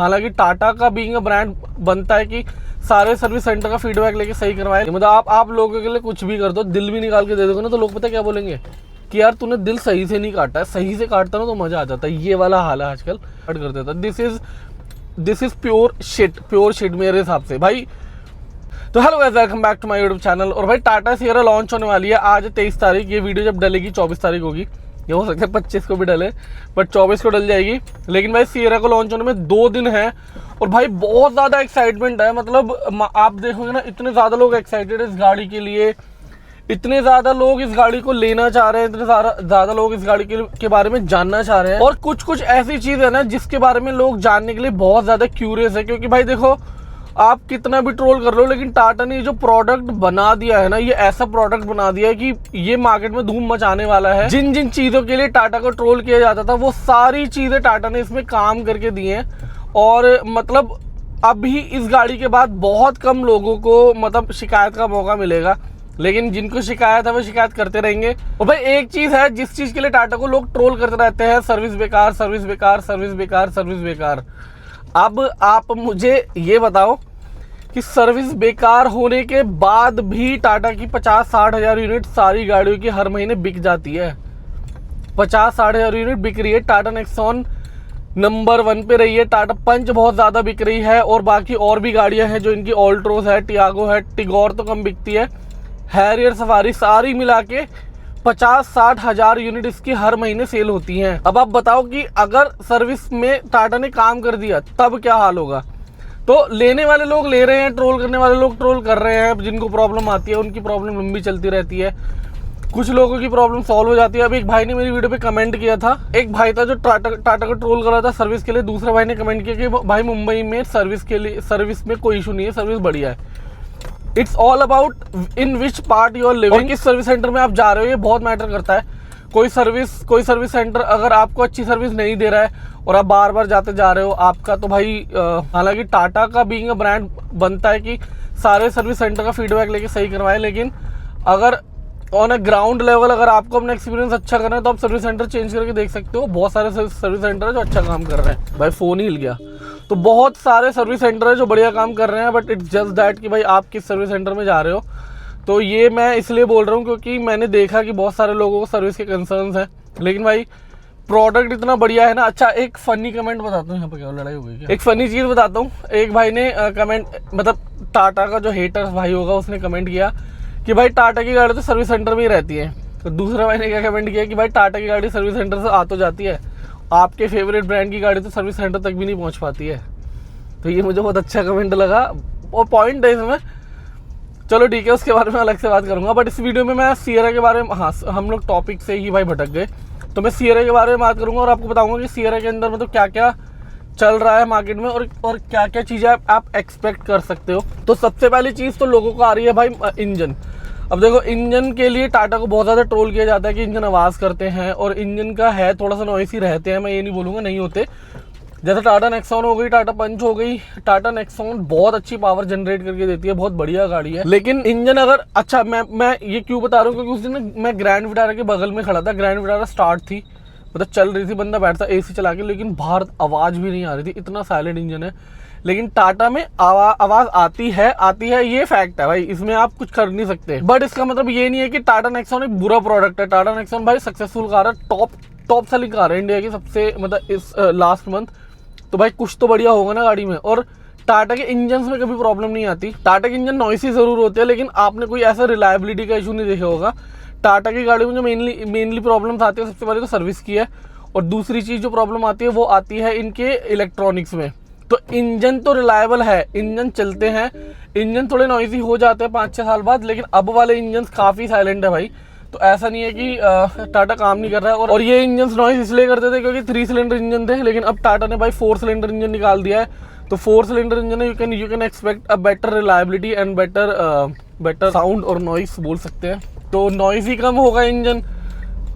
हालांकि टाटा का being a brand बनता है कि सारे सर्विस सेंटर का फीडबैक लेके सही करवाए। मतलब आप लोगों के लिए कुछ भी कर दो, दिल भी निकाल के दे दोगे ना तो लोग पता क्या बोलेंगे कि यार तूने दिल सही से नहीं काटा है, सही से काटता ना तो मजा आ जाता है। ये वाला हाल है आजकल, कट कर देता। दिस इज प्योर शिट मेरे हिसाब से भाई। तो hello guys, welcome back to my YouTube channel. और भाई टाटा सियरा लॉन्च होने वाली है आज 23 तारीख। ये वीडियो जब डलेगी 24 तारीख होगी, ये हो सकता है 25 को भी डले, बट 24 को डल जाएगी। लेकिन भाई सियरा को लॉन्च होने में 2 दिन है और भाई बहुत ज़्यादा एक्साइटमेंट है। मतलब आप देखोगे ना, इतने ज़्यादा लोग एक्साइटेड है इस गाड़ी के लिए, इतने ज़्यादा लोग इस गाड़ी को लेना चाह रहे हैं, इतने ज़्यादा लोग इस गाड़ी के बारे में जानना चाह रहे हैं। और कुछ ऐसी चीज़ है ना जिसके बारे में लोग जानने के लिए बहुत ज़्यादा क्यूरियस है। क्योंकि भाई देखो, आप कितना भी ट्रोल कर लो, लेकिन टाटा ने जो प्रोडक्ट बना दिया है ना, ये ऐसा प्रोडक्ट बना दिया है कि ये मार्केट में धूम मचाने वाला है। जिन जिन चीज़ों के लिए टाटा को ट्रोल किया जाता था, वो सारी चीज़ें टाटा ने इसमें काम करके दी हैं। और मतलब अभी इस गाड़ी के बाद बहुत कम लोगों को मतलब शिकायत का मौका मिलेगा, लेकिन जिनको शिकायत है वो शिकायत करते रहेंगे। और भाई एक चीज़ है जिस चीज़ के लिए टाटा को लोग ट्रोल करते रहते हैं, सर्विस बेकार, सर्विस बेकार, सर्विस बेकार, सर्विस बेकार। अब आप मुझे ये बताओ कि सर्विस बेकार होने के बाद भी टाटा की 50-60 हज़ार यूनिट सारी गाड़ियों की हर महीने बिक जाती है। 50-60 हज़ार यूनिट बिक रही है। टाटा नेक्सॉन नंबर 1 पे रही है, टाटा पंच बहुत ज़्यादा बिक रही है, और बाकी और भी गाड़ियां हैं जो इनकी ऑल्ट्रोज है, टियागो है, टिगोर तो कम बिकती है, हैरियर, सफारी, सारी मिला के 50-60 हज़ार यूनिट इसकी हर महीने सेल होती हैं। अब आप बताओ कि अगर सर्विस में टाटा ने काम कर दिया तब क्या हाल होगा। तो लेने वाले लोग ले रहे हैं, ट्रोल करने वाले लोग ट्रोल कर रहे हैं। जिनको प्रॉब्लम आती है उनकी प्रॉब्लम लंबी चलती रहती है, कुछ लोगों की प्रॉब्लम सॉल्व हो जाती है। अभी एक भाई ने मेरी वीडियो पे कमेंट किया था, एक भाई था जो टाटा को ट्रोल कर रहा था सर्विस के लिए, दूसरा भाई ने कमेंट किया कि भाई मुंबई में सर्विस में कोई इशू नहीं है, सर्विस बढ़िया है। It's all about in which part you are living, किस सर्विस सेंटर में आप जा रहे हो, ये बहुत मैटर करता है। कोई सर्विस सेंटर अगर आपको अच्छी सर्विस नहीं दे रहा है और आप बार बार जाते जा रहे हो आपका, तो भाई हालांकि टाटा का बीइंग अ ब्रांड बनता है कि सारे सर्विस सेंटर का फीडबैक लेके सही करवाए। लेकिन अगर ऑन अ ग्राउंड लेवल अगर आपको अपना एक्सपीरियंस अच्छा करना है तो आप सर्विस सेंटर चेंज करके देख सकते हो। बहुत सारे सर्विस सेंटर है जो अच्छा काम कर रहे हैं। भाई फ़ोन ही हिल गया। तो बहुत सारे सर्विस सेंटर है जो बढ़िया काम कर रहे हैं, बट इट्स जस्ट दैट कि भाई आप किस सर्विस सेंटर में जा रहे हो। तो ये मैं इसलिए बोल रहा हूँ क्योंकि मैंने देखा कि बहुत सारे लोगों को सर्विस के कंसर्न्स हैं, लेकिन भाई प्रोडक्ट इतना बढ़िया है ना। अच्छा, एक फनी कमेंट बताता हूँ, यहाँ पर क्या लड़ाई हो गई क्या? एक फनी चीज़ बताता हूँ। एक भाई ने कमेंट, मतलब टाटा का जो हेटर भाई होगा उसने कमेंट किया कि भाई टाटा की गाड़ी तो सर्विस सेंटर में ही रहती है। तो दूसरा भाई ने क्या कमेंट किया कि भाई टाटा की गाड़ी सर्विस सेंटर से आ तो जाती है, आपके फेवरेट ब्रांड की गाड़ी तो सर्विस सेंटर तक भी नहीं पहुँच पाती है। तो ये मुझे बहुत अच्छा कमेंट लगा और पॉइंट है इसमें। चलो ठीक है, उसके बारे में अलग से बात करूंगा, बट इस वीडियो में मैं सियरा के बारे में, हाँ हम लोग टॉपिक से ही भाई भटक गए, तो मैं सियरा के बारे में बात करूंगा और आपको बताऊंगा कि सियरा के अंदर मतलब क्या क्या चल रहा है मार्केट में और क्या क्या चीज़ें आप एक्सपेक्ट कर सकते हो। तो सबसे पहली चीज़ तो लोगों को आ रही है भाई इंजन। अब देखो, इंजन के लिए टाटा को बहुत ज़्यादा ट्रोल किया जाता है कि इंजन आवाज़ करते हैं, और इंजन का है थोड़ा सा नॉइसी रहते हैं, मैं ये नहीं बोलूँगा नहीं होते। जैसे टाटा नेक्सॉन हो गई, टाटा पंच हो गई, टाटा नेक्सॉन बहुत अच्छी पावर जनरेट करके देती है, बहुत बढ़िया गाड़ी है। लेकिन इंजन अगर अच्छा, मैं ये क्यों बता रहा हूँ क्योंकि उस दिन मैं ग्रैंड विटारा के बगल में खड़ा था, ग्रैंड विटारा स्टार्ट थी, मतलब चल रही थी, बंदा बैठता एसी चला के, लेकिन बाहर आवाज़ भी नहीं आ रही थी, इतना साइलेंट इंजन है। लेकिन टाटा में आवाज़ आती है, ये फैक्ट है भाई, इसमें आप कुछ कर नहीं सकते। बट इसका मतलब ये नहीं है कि टाटा नेक्सॉन एक बुरा प्रोडक्ट है। टाटा नेक्सॉन भाई सक्सेसफुल कार है, टॉप सेलिंग कार है इंडिया की सबसे, मतलब इस लास्ट मंथ। तो भाई कुछ तो बढ़िया होगा ना गाड़ी में। और टाटा के इंजन में कभी प्रॉब्लम नहीं आती। टाटा के इंजन नॉइसी ज़रूर होते हैं, लेकिन आपने कोई ऐसा रिलायबिलिटी का इशू नहीं देखा होगा। टाटा की गाड़ी में जो मेनली प्रॉब्लम्स आती है, सबसे पहले तो सर्विस की है, और दूसरी चीज़ जो प्रॉब्लम आती है वो आती है इनके इलेक्ट्रॉनिक्स में। तो इंजन तो रिलायबल है, इंजन चलते हैं, इंजन थोड़े नॉइजी हो जाते हैं 5-6 साल बाद, लेकिन अब वाले इंजन काफ़ी साइलेंट है भाई। तो ऐसा नहीं है कि टाटा काम नहीं कर रहा है। और ये इंजन नॉइज इसलिए करते थे क्योंकि 3 सिलेंडर इंजन थे, लेकिन अब टाटा ने भाई 4 सिलेंडर इंजन निकाल दिया है। तो 4 सिलेंडर इंजन है, you can expect a better reliability and better sound और नॉइस बोल सकते हैं। तो नॉइज ही कम होगा इंजन।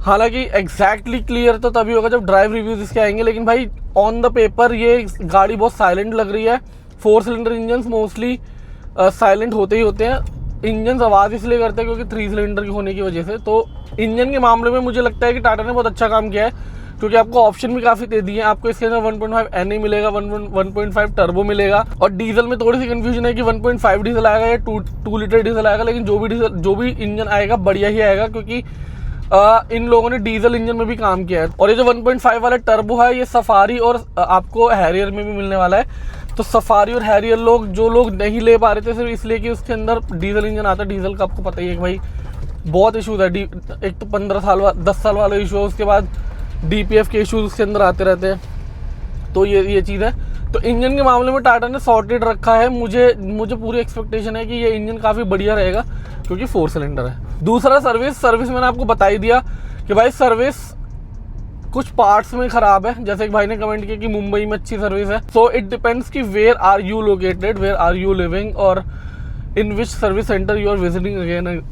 हालांकि एग्जैक्टली क्लियर तो तभी होगा जब ड्राइव रिव्यूज इसके आएंगे, लेकिन भाई ऑन द पेपर ये गाड़ी बहुत साइलेंट लग रही है। 4 सिलेंडर इंजन मोस्टली साइलेंट होते ही होते हैं। इंजन आवाज़ इसलिए करते हैं क्योंकि 3 सिलेंडर की होने की वजह से। तो इंजन के मामले में मुझे लगता है कि टाटा ने बहुत अच्छा काम किया है। क्योंकि आपको ऑप्शन भी काफ़ी दे दिए हैं। आपको इसके अंदर 1.5 NA मिलेगा, 1.5 टर्बो मिलेगा, और डीजल में थोड़ी सी कंफ्यूजन है कि 1.5 डीजल आएगा या 2 लीटर डीजल आएगा, लेकिन जो भी इंजन आएगा बढ़िया ही आएगा, क्योंकि इन लोगों ने डीजल इंजन में भी काम किया है। और ये जो 1.5 वाला टर्बो है ये सफारी और आपको हैरियर में भी मिलने वाला है। तो सफारी और हैरियर जो लोग नहीं ले पा रहे थे सिर्फ इसलिए कि उसके अंदर डीजल इंजन आता है, डीजल का आपको पता ही है कि भाई बहुत इशूज़ है। एक तो 10 साल वाला इशू है, उसके बाद DPF के इशूज़ उसके अंदर आते रहते हैं। तो ये चीज़ है। तो इंजन के मामले में टाटा ने सॉर्टेड रखा है। मुझे पूरी एक्सपेक्टेशन है कि ये इंजन काफ़ी बढ़िया रहेगा, क्योंकि 4 सिलेंडर है। दूसरा सर्विस मैंने आपको बता ही दिया कि भाई सर्विस कुछ पार्ट्स में ख़राब है। जैसे एक भाई ने कमेंट किया कि मुंबई में अच्छी सर्विस है। सो इट डिपेंड्स कि where are you located, where are you living, और in which service centre you are visiting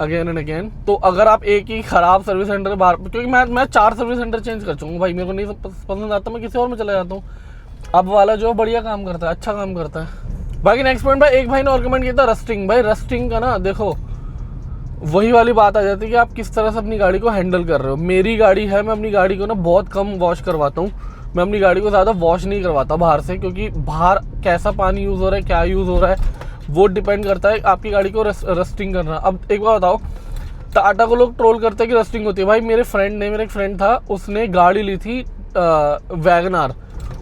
again and again. तो अगर आप एक ही ख़राब सर्विस सेंटर बाहर, क्योंकि मैं 4 सर्विस सेंटर चेंज कर चुका हूँ भाई, मेरे को नहीं पसंद आता, मैं किसी और में चला जाता हूँ। अब वाला जो बढ़िया काम करता है, अच्छा काम करता है। बाकी नेक्स्ट पॉइंट भाई, एक भाई ने और कमेंट किया था रस्टिंग। भाई रस्टिंग का ना देखो, वही वाली बात आ जाती है कि आप किस तरह से अपनी गाड़ी को हैंडल कर रहे हो। मेरी गाड़ी है, मैं अपनी गाड़ी को ना बहुत कम वॉश करवाता हूँ। मैं अपनी गाड़ी को ज़्यादा वॉश नहीं करवाता बाहर से, क्योंकि बाहर कैसा पानी यूज़ हो रहा है, क्या यूज़ हो रहा है, वो डिपेंड करता है आपकी गाड़ी को रस्टिंग करना। अब एक बात बताओ, टाटा को लोग ट्रोल करते हैं कि रस्टिंग होती है। भाई मेरा एक फ्रेंड था, उसने गाड़ी ली थी वैगनार।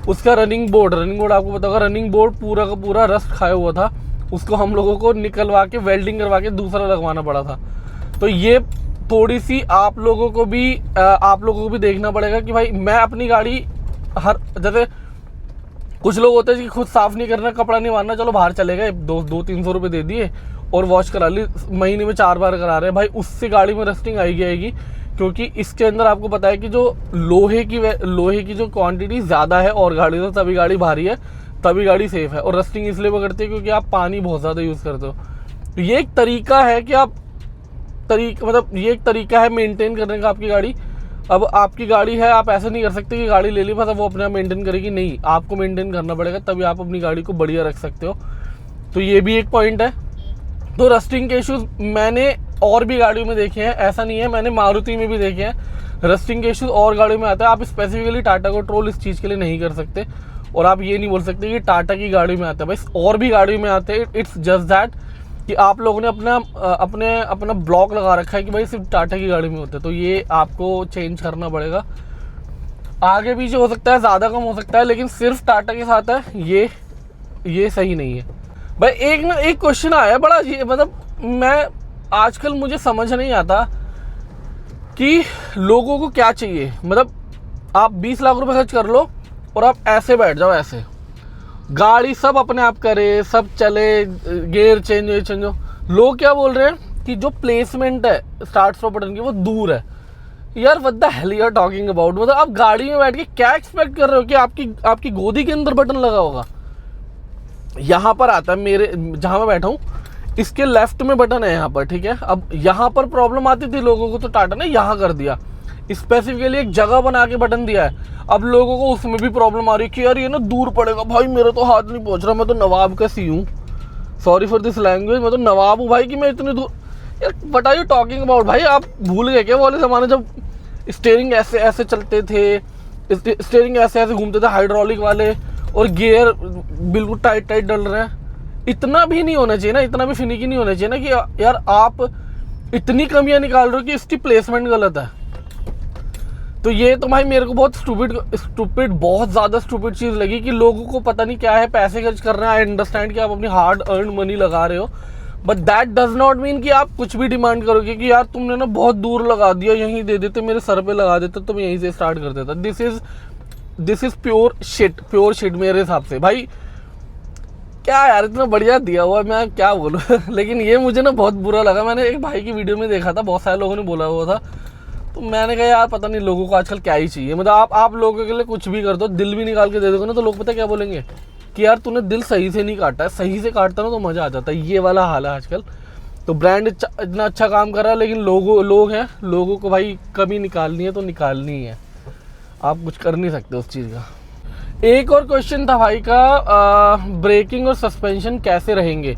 उसका रनिंग बोर्ड आपको पता होगा, रनिंग बोर्ड पूरा का पूरा रस्ट खाया हुआ था। उसको हम लोगों को निकलवा के वेल्डिंग करवा के दूसरा लगवाना पड़ा था। तो ये थोड़ी सी आप लोगों को भी देखना पड़ेगा कि भाई मैं अपनी गाड़ी जैसे कुछ लोग होते हैं कि खुद साफ़ नहीं करना, कपड़ा नहीं मारना, चलो बाहर चले गए, 200-300 रुपये दे दिए और वॉश करा ली, महीने में 4 बार करा रहे हैं। भाई उससे गाड़ी में रस्टिंग आएगी, क्योंकि इसके अंदर आपको पता है कि जो लोहे की जो क्वांटिटी ज़्यादा है और गाड़ी से, तभी गाड़ी भारी है, तभी गाड़ी सेफ़ है। और रस्टिंग इसलिए करती है क्योंकि आप पानी बहुत ज़्यादा यूज़ करते हो। तो ये एक तरीका है कि ये एक तरीका है मेंटेन करने का आपकी गाड़ी। अब आपकी गाड़ी है, आप ऐसे नहीं कर सकते कि गाड़ी ले ली बस अब वो अपने आप मेंटेन करेगी, नहीं, आपको मेंटेन करना पड़ेगा, तभी आप अपनी गाड़ी को बढ़िया रख सकते हो। तो ये भी एक पॉइंट है। तो रस्टिंग के इश्यूज़ मैंने और भी गाड़ियों में देखे हैं, ऐसा नहीं है, मैंने मारुति में भी देखे हैं रस्टिंग के इश्यूज़ और गाड़ियों में आता है। आप स्पेसिफिकली टाटा को ट्रोल इस चीज़ के लिए नहीं कर सकते, और आप ये नहीं बोल सकते कि टाटा की गाड़ी में आता है। भाई और भी गाड़ियों में आते हैं। इट्स जस्ट दैट कि आप लोगों ने अपना ब्लॉक लगा रखा है कि भाई सिर्फ टाटा की गाड़ी में होता है। तो ये आपको चेंज करना पड़ेगा। आगे पीछे हो सकता है, ज़्यादा कम हो सकता है, लेकिन सिर्फ टाटा के साथ है ये सही नहीं है। भाई एक क्वेश्चन आया बड़ा, मतलब मैं आजकल मुझे समझ नहीं आता कि लोगों को क्या चाहिए। मतलब आप 20 लाख रुपए खर्च कर लो और आप ऐसे बैठ जाओ, ऐसे गाड़ी सब अपने आप करे, सब चले, गियर चेंज हो। लोग क्या बोल रहे हैं कि जो प्लेसमेंट है स्टार्ट स्टॉप बटन की वो दूर है। यार what the hell you are talking about. मतलब आप गाड़ी में बैठ के क्या एक्सपेक्ट कर रहे हो कि आपकी गोदी के अंदर बटन लगा होगा। यहाँ पर आता है, मेरे जहाँ मैं बैठा हूँ इसके लेफ्ट में बटन है यहाँ पर, ठीक है। अब यहाँ पर प्रॉब्लम आती थी लोगों को, तो टाटा ने यहाँ कर दिया, स्पेसिफिकली एक जगह बना के बटन दिया है। अब लोगों को उसमें भी प्रॉब्लम आ रही है कि यार ये ना दूर पड़ेगा। भाई मेरा तो हाथ नहीं पहुंच रहा, मैं तो नवाब का सी हूँ, सॉरी फॉर दिस लैंग्वेज, मैं तो नवाब हूँ भाई कि मैं इतनी दूर। यार what are you talking about. भाई आप भूल गए क्या वो वाले ज़माने जब स्टीयरिंग ऐसे चलते थे, स्टीयरिंग ऐसे घूमते थे हाइड्रोलिक वाले, और गियर बिल्कुल टाइट डल रहे हैं। इतना भी नहीं होना चाहिए ना, इतना भी फिनिकी नहीं होना चाहिए ना कि यार आप इतनी कमियां निकाल रहे हो कि इसकी प्लेसमेंट गलत है। तो ये तो भाई मेरे को बहुत स्टूपिड बहुत ज़्यादा स्टूपिड चीज़ लगी कि लोगों को पता नहीं क्या है, पैसे खर्च कर रहे हैं। आई अंडरस्टैंड कि आप अपनी हार्ड अर्न मनी लगा रहे हो, but that does not mean कि आप कुछ भी डिमांड करोगे कि यार तुमने ना बहुत दूर लगा दिया, यहीं दे देते, मेरे सर पे लगा देते तो मैं यहीं से स्टार्ट कर देता। दिस इज़ प्योर शिट मेरे हिसाब से। भाई क्या यार इतना बढ़िया दिया हुआ, मैं क्या बोलूँ लेकिन ये मुझे ना बहुत बुरा लगा। मैंने एक भाई की वीडियो में देखा था, बहुत सारे लोगों ने बोला हुआ था, तो मैंने कहा यार पता नहीं लोगों को आजकल क्या ही चाहिए। मतलब आप लोगों के लिए कुछ भी कर दो, दिल भी निकाल के दे दोगे ना, तो लोग पता क्या बोलेंगे कि यार तूने दिल सही से नहीं काटा है, सही से काटता ना तो मज़ा आ जाता है। ये वाला हाल है आजकल। तो ब्रांड इतना अच्छा काम कर रहा है, लेकिन लोग हैं, लोगों को भाई कमी निकालनी है तो निकालनी ही है, आप कुछ कर नहीं सकते उस चीज़ का। एक और क्वेश्चन था भाई का, ब्रेकिंग और सस्पेंशन कैसे रहेंगे।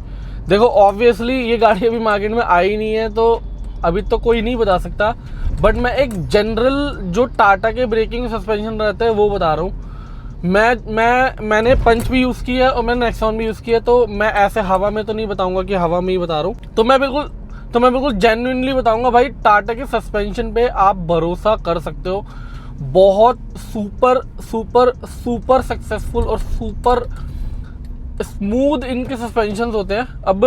देखो ऑब्वियसली ये गाड़ी अभी मार्केट में आई नहीं है, तो अभी तो कोई नहीं बता सकता, बट मैं एक जनरल जो टाटा के ब्रेकिंग सस्पेंशन रहते हैं वो बता रहा हूँ। मैंने पंच भी यूज़ किया है और मैंने नेक्सॉन भी यूज़ किया है, तो मैं ऐसे हवा में तो नहीं बताऊंगा कि हवा में ही बता रहा हूँ। तो मैं बिल्कुल जेन्युइनली बताऊंगा भाई, टाटा के सस्पेंशन पे आप भरोसा कर सकते हो। बहुत सुपर सुपर सुपर सक्सेसफुल और सुपर स्मूथ इनके सस्पेंशन होते हैं। अब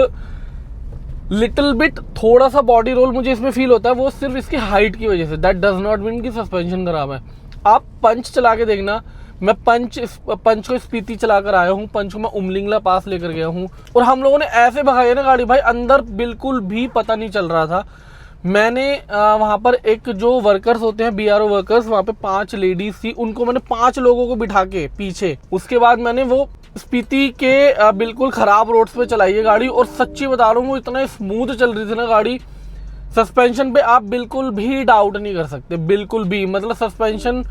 लिटिल बिट थोड़ा सा बॉडी रोल मुझे इसमें फील होता है, वो सिर्फ इसकी हाइट की वजह से। दैट डज नॉट मीन कि सस्पेंशन खराब है। आप पंच चला के देखना, मैं पंच को स्पीति चला कर आया हूँ, पंच को मैं उमलिंगला पास लेकर गया हूँ और हम लोगों ने ऐसे भगाई ना गाड़ी भाई, अंदर बिल्कुल भी पता नहीं चल रहा था। मैंने वहाँ पर एक जो वर्कर्स होते हैं BRO वर्कर्स, वहाँ पे 5 लेडीज थी, उनको मैंने 5 लोगों को बिठा के पीछे, उसके बाद मैंने वो स्पीति के बिल्कुल ख़राब रोड्स पे चलाई है गाड़ी, और सच्ची बता रहा हूँ वो इतना स्मूथ चल रही थी ना गाड़ी। सस्पेंशन पे आप बिल्कुल भी डाउट नहीं कर सकते, बिल्कुल भी। मतलब सस्पेंशन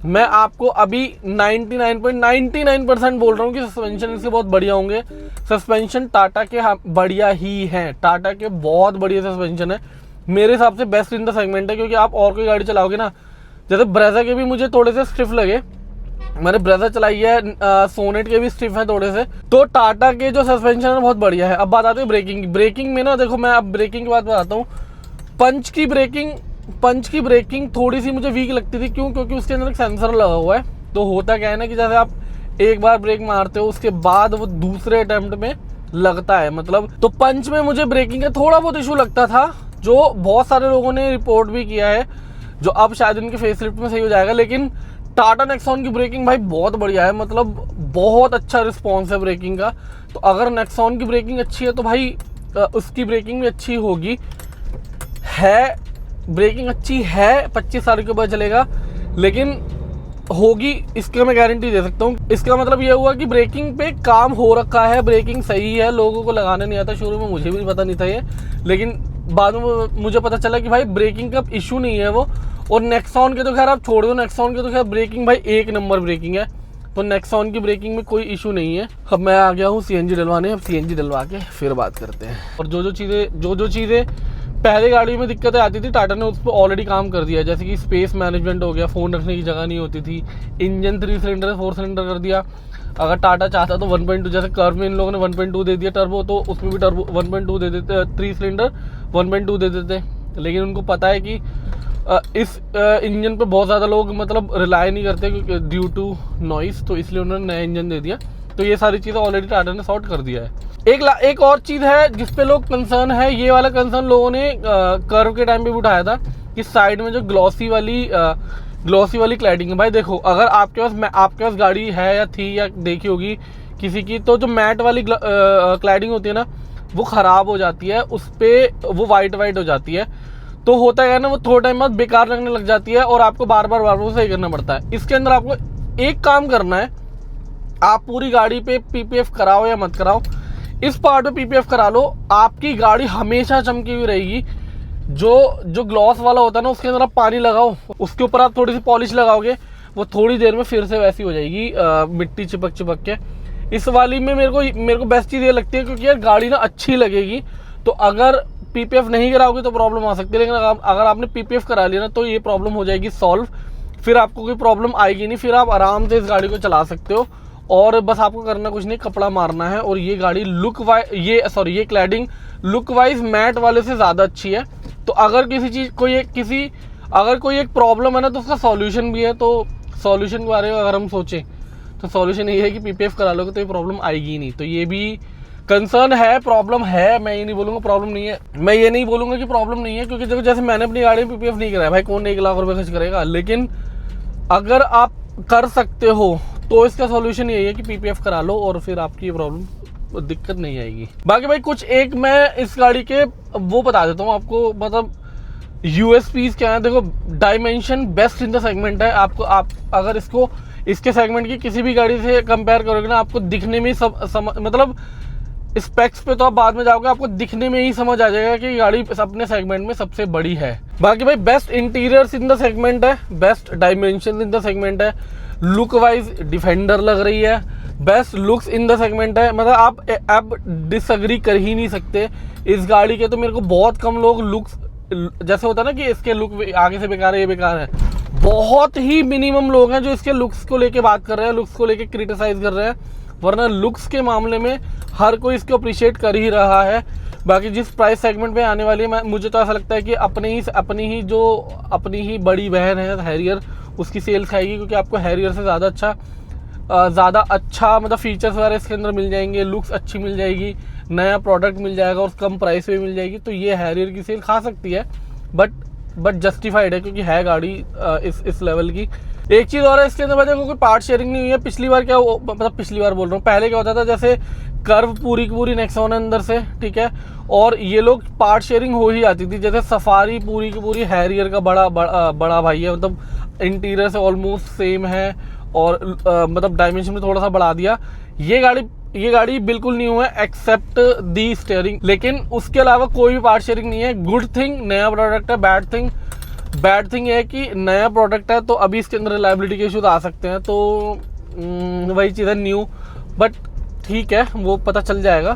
मैं आपको अभी 99.99% बोल रहा हूँ कि सस्पेंशन इसके बहुत बढ़िया होंगे। सस्पेंशन टाटा के बढ़िया ही हैं, टाटा के बहुत बढ़िया सस्पेंशन है, मेरे हिसाब से बेस्ट इन द सेगमेंट है। क्योंकि आप और कोई गाड़ी चलाओगे ना, जैसे ब्रेजा के भी मुझे थोड़े से स्टिफ लगे, मैंने ब्रेजा चलाई है, सोनेट के भी स्टिफ है थोड़े से, तो टाटा के जो सस्पेंशन है बहुत बढ़िया है। अब बात आती है ब्रेकिंग में ना, देखो मैं अब ब्रेकिंग की बात बताता हूँ। पंच की ब्रेकिंग थोड़ी सी मुझे वीक लगती थी। क्यों? क्योंकि उसके अंदर एक सेंसर लगा हुआ है। तो होता क्या है ना कि जैसे आप एक बार ब्रेक मारते हो उसके बाद वो दूसरे अटेम्प्ट में लगता है, मतलब। तो पंच में मुझे ब्रेकिंग का थोड़ा बहुत इशू लगता था, जो बहुत सारे लोगों ने रिपोर्ट भी किया है, जो अब शायद इनके फेसलिफ्ट में सही हो जाएगा। लेकिन टाटा नेक्सॉन की ब्रेकिंग भाई बहुत बढ़िया है, मतलब बहुत अच्छा रिस्पॉन्स है ब्रेकिंग का। तो अगर नेक्सॉन की ब्रेकिंग अच्छी है तो भाई उसकी ब्रेकिंग भी अच्छी होगी। ब्रेकिंग अच्छी है, 25 साल के बाद चलेगा, लेकिन होगी इसका मैं गारंटी दे सकता हूँ। इसका मतलब ये हुआ कि ब्रेकिंग पे काम हो रखा है, ब्रेकिंग सही है। लोगों को लगाने नहीं आता, शुरू में मुझे भी पता नहीं था ये, लेकिन बाद में मुझे पता चला कि भाई ब्रेकिंग का इशू नहीं है वो। और नेक्सॉन के तो खैर आप छोड़ दो, नेक्सॉन के तो खैर ब्रेकिंग भाई 1 नंबर ब्रेकिंग है, तो नेक्सॉन की ब्रेकिंग में कोई इशू नहीं है। अब मैं आ गया हूँ CNG डलवाने, अब CNG डलवा के फिर बात करते हैं। और जो चीज़ें पहले गाड़ी में दिक्कतें आती थी, टाटा ने उस पर ऑलरेडी काम कर दिया। जैसे कि स्पेस मैनेजमेंट हो गया, फ़ोन रखने की जगह नहीं होती थी, इंजन 3 सिलेंडर 4 सिलेंडर कर दिया। अगर टाटा चाहता तो 1.2, जैसे कर्व में इन लोगों ने 1.2 दे दिया टर्बो, तो उसमें भी टर्बो 1.2 दे देते, 3 सिलेंडर 1.2 दे देते। लेकिन उनको पता है कि इस इंजन पे बहुत ज़्यादा लोग मतलब रिलाई नहीं करते ड्यू टू नॉइस, तो इसलिए उन्होंने नया इंजन दे दिया। तो ये सारी चीज़ें ऑलरेडी टाटा ने सॉर्ट कर दिया है। एक और चीज़ है जिस पे लोग कंसर्न है, ये वाला कंसर्न लोगों ने कर्व के टाइम पे भी उठाया था कि साइड में जो ग्लॉसी वाली क्लैडिंग है। भाई देखो, अगर आपके पास गाड़ी है या थी या देखी होगी किसी की, तो जो मैट वाली क्लैडिंग होती है ना, वो ख़राब हो जाती है, उस पर वो वाइट हो जाती है। तो होता है ना, वो थोड़ा टाइम बाद बेकार लगने लग जाती है और आपको बार बार सही करना पड़ता है। इसके अंदर आपको एक काम करना है, आप पूरी गाड़ी पे PPF कराओ या मत कराओ, इस पार्ट पे PPF करा लो, आपकी गाड़ी हमेशा चमकी हुई रहेगी। जो ग्लॉस वाला होता है ना, उसके अंदर आप पानी लगाओ, उसके ऊपर आप थोड़ी सी पॉलिश लगाओगे, वो थोड़ी देर में फिर से वैसी हो जाएगी, मिट्टी चिपक के। इस वाली में मेरे को बेस्ट चीज़ ये लगती है, क्योंकि यार गाड़ी ना अच्छी लगेगी। तो अगर PPF नहीं कराओगे तो प्रॉब्लम आ सकती है, लेकिन अगर आपने PPF करा लिया ना, तो ये प्रॉब्लम हो जाएगी सॉल्व, फिर आपको कोई प्रॉब्लम आएगी नहीं, फिर आप आराम से इस गाड़ी को चला सकते हो। और बस आपको करना कुछ नहीं, कपड़ा मारना है। और ये गाड़ी ये क्लैडिंग लुक वाइज मैट वाले से ज़्यादा अच्छी है। तो अगर कोई एक प्रॉब्लम है ना, तो उसका सॉल्यूशन भी है। तो सॉल्यूशन के बारे में अगर हम सोचें तो सॉल्यूशन ये है कि PPF करा लोगे तो ये प्रॉब्लम आएगी ही नहीं। तो ये भी कंसर्न है, प्रॉब्लम है, मैं ये नहीं बोलूँगा प्रॉब्लम नहीं है, मैं ये नहीं बोलूँगा कि प्रॉब्लम नहीं है। क्योंकि देखो, जैसे मैंने अपनी गाड़ी में PPF नहीं कराया भाई, कौन 1 लाख रुपये खर्च करेगा। लेकिन अगर आप कर सकते हो तो इसका सॉल्यूशन यही है कि PPF करा लो और फिर आपकी ये प्रॉब्लम दिक्कत नहीं आएगी। बाकी भाई कुछ एक मैं इस गाड़ी के वो बता देता हूँ आपको, मतलब USPs क्या है। देखो, dimension best in the segment है। आप अगर इसके सेगमेंट की किसी भी गाड़ी से कंपेयर करोगे ना, आपको दिखने में मतलब स्पेक्स पे तो आप बाद में जाओगे, आपको दिखने में ही समझ आ जाएगा कि गाड़ी अपने सेगमेंट में सबसे बड़ी है। बाकी भाई best interiors in the segment है, best dimension in the segment है, लुक वाइज डिफेंडर लग रही है, best looks in the segment है। मतलब आप डिसएग्री कर ही नहीं सकते इस गाड़ी के। तो मेरे को बहुत कम लोग लुक्स जैसे होता है ना कि इसके लुक आगे से बेकार है, ये बेकार है, बहुत ही मिनिमम लोग हैं जो इसके लुक्स को लेके बात कर रहे हैं, लुक्स को लेके क्रिटिसाइज कर रहे हैं, वरना लुक्स के मामले में हर कोई इसको अप्रिशिएट कर ही रहा है। बाकी जिस प्राइस सेगमेंट में आने वाली है, मुझे तो ऐसा लगता है कि अपनी ही बड़ी बहन है हैरियर, उसकी सेल्स आएगी, क्योंकि आपको हैरियर से ज़्यादा अच्छा मतलब फीचर्स वगैरह इसके अंदर मिल जाएंगे, लुक्स अच्छी मिल जाएगी, नया प्रोडक्ट मिल जाएगा और कम प्राइस पे मिल जाएगी। तो ये हैरियर की सेल खा सकती है, बट जस्टिफाइड है क्योंकि है गाड़ी इस लेवल की। एक चीज़ और है इसके अंदर भाई, देखो कोई पार्ट शेयरिंग नहीं हुई है। पिछली बार पिछली बार बोल रहा हूँ, पहले क्या होता था, जैसे कर्व पूरी की पूरी नेक्सॉन है अंदर से, ठीक है, और ये लोग पार्ट शेयरिंग हो ही जाती थी। जैसे सफारी पूरी की पूरी हैरियर का बड़ा भाई है, मतलब इंटीरियर से ऑलमोस्ट सेम है और मतलब डायमेंशन में थोड़ा सा बढ़ा दिया। ये गाड़ी बिल्कुल न्यू है एक्सेप्ट दी स्टीयरिंग, लेकिन उसके अलावा कोई भी पार्ट शेयरिंग नहीं है। गुड थिंग नया प्रोडक्ट है, बैड थिंग है कि नया प्रोडक्ट है तो अभी इसके अंदर रिलायबिलिटी के इशूज आ सकते हैं, तो वही चीज़ है न्यू, बट ठीक है, वो पता चल जाएगा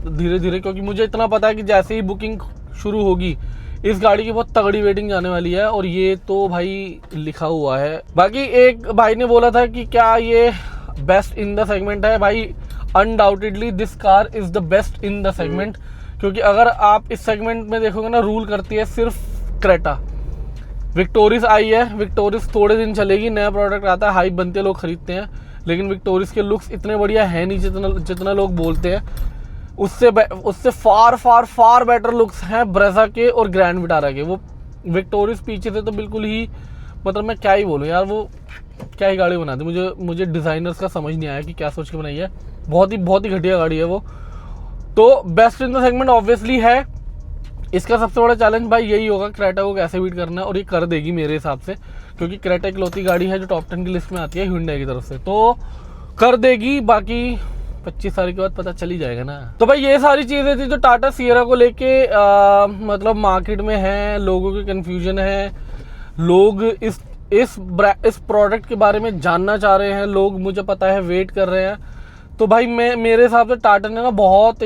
धीरे धीरे, क्योंकि मुझे इतना पता है कि जैसे ही बुकिंग शुरू होगी इस गाड़ी की बहुत तगड़ी वेटिंग जाने वाली है, और ये तो भाई लिखा हुआ है। बाकी एक भाई ने बोला था कि क्या ये बेस्ट इन द सेगमेंट है, भाई undoubtedly this car is the best in the segment, क्योंकि अगर आप इस सेगमेंट में देखोगे ना, रूल करती है सिर्फ क्रेटा। विक्टोरिस आई है, विक्टोरिस थोड़े दिन चलेगी, नया प्रोडक्ट आता है, हाइप बनते लोग खरीदते हैं, लेकिन विक्टोरिस के लुक्स इतने बढ़िया है नहीं जितना लोग बोलते हैं। उससे फार बेटर लुक्स हैं ब्रेजा के और ग्रैंड विटारा के। वो विक्टोरिस पीछे से तो बिल्कुल ही, मतलब मैं क्या ही बोलूँ यार, वो क्या ही गाड़ी बना दी। मुझे डिज़ाइनर्स का समझ नहीं आया कि क्या सोच के बनाई है, बहुत ही घटिया गाड़ी है वो। तो best in the segment obviously है। इसका सबसे बड़ा चैलेंज भाई यही होगा, क्रेटा को कैसे बीट करना है, और ये कर देगी मेरे हिसाब से, क्योंकि क्रेटा इकलौती गाड़ी है जो टॉप 10 की लिस्ट में आती है hyundai की तरफ से, तो कर देगी। बाकी 25 तारीख के बाद पता चल ही जाएगा ना। तो भाई ये सारी चीज़ें थी जो टाटा सियरा को लेके मतलब मार्केट में है, लोगों की कन्फ्यूजन है, लोग इस प्रोडक्ट के बारे में जानना चाह रहे हैं, लोग मुझे पता है वेट कर रहे हैं। तो भाई मेरे हिसाब से टाटा ने ना बहुत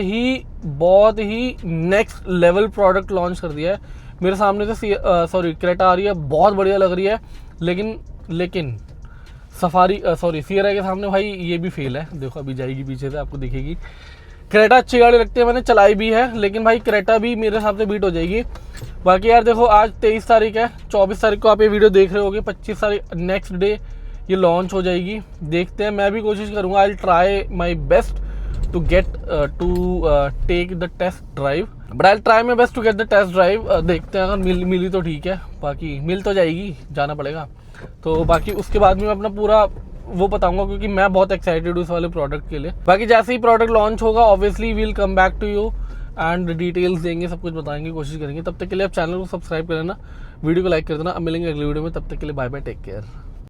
ही नेक्स्ट लेवल प्रोडक्ट लॉन्च कर दिया है। मेरे सामने से क्रेटा आ रही है, बहुत बढ़िया लग रही है, लेकिन सियरा के सामने भाई ये भी फेल है। देखो अभी जाएगी पीछे से, आपको दिखेगी। क्रेटा अच्छी गाड़ी लगती है, मैंने चलाई भी है, लेकिन भाई क्रेटा भी मेरे हिसाब से बीट हो जाएगी। बाकी यार देखो, आज 23 तारीख है, 24 तारीख को आप ये वीडियो देख रहे होगे, 25 तारीख नेक्स्ट डे ये लॉन्च हो जाएगी। देखते हैं, मैं भी कोशिश करूँगा, I try my best to get to take the test drive, but I try my best to get the test drive. देखते हैं, अगर मिली तो ठीक है, बाकी मिल तो जाएगी, जाना पड़ेगा। तो बाकी उसके बाद में मैं अपना पूरा वो बताऊंगा, क्योंकि मैं बहुत एक्साइटेड हूँ इस वाले प्रोडक्ट के लिए। बाकी जैसे ही प्रोडक्ट लॉन्च होगा obviously we'll come back to you and details देंगे, सब कुछ बताएंगे, कोशिश करेंगे। तब तक के लिए आप चैनल को सब्सक्राइब कर लेना, वीडियो को लाइक कर देना। अब मिलेंगे अगली वीडियो में, तब तक के लिए बाय बाय, टेक केयर।